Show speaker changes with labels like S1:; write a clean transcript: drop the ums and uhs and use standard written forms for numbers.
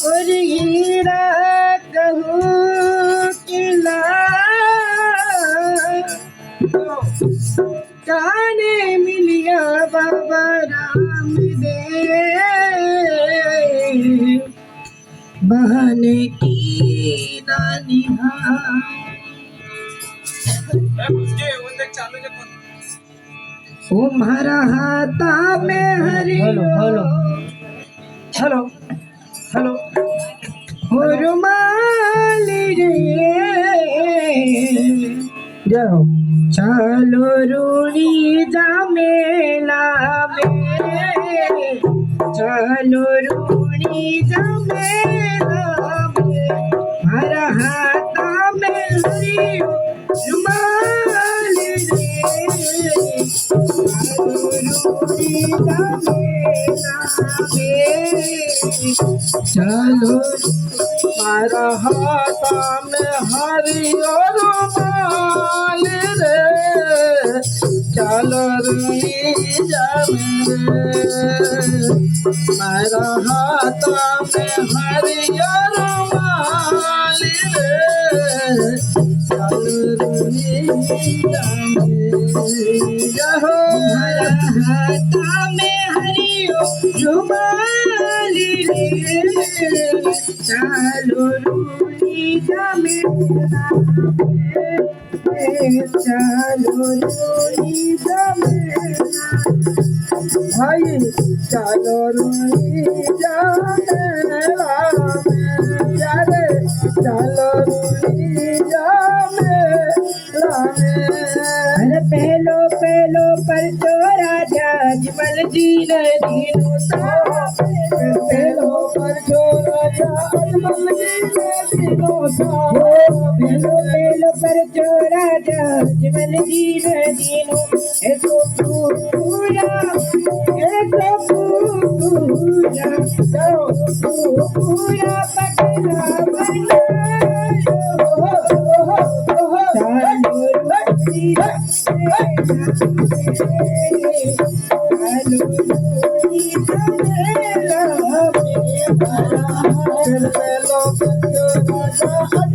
S1: और हीरा कहूँ किला काने मिलिया बाबा राम दे बहाने की नानिहा तुम्हारा हाथा में हरियो
S2: हेलो हेलो
S1: हो रुमाली रे
S2: जय हो।
S1: चलो रूड़ी जा मेला में चलो रूड़ी जा मेला में हरा हाथा में हरियो रुमाली रे चलो
S2: मारा हाथा में हरियर माल रे चलो रुई जामे मारा हाथा में हरियर माल रे चलो रुई जामे जहो
S1: हरा हाथा में हरियो रुमाली रे चलो रूड़ी जा मेला चलो रूड़ी जा मेला
S2: भाई चलो रुई जामे यारे चलो रुई जामे
S1: अरे पहलो पहलो पर तो राजा जमल जी ने दीनो
S2: पहलो पर जो राजा अजमल जी ने दिनो था
S1: पहलो पहलो पर जो राजा जमल जी ने दीनो ए तो पूरा पूरा पटना
S2: पहलो पर जो राजा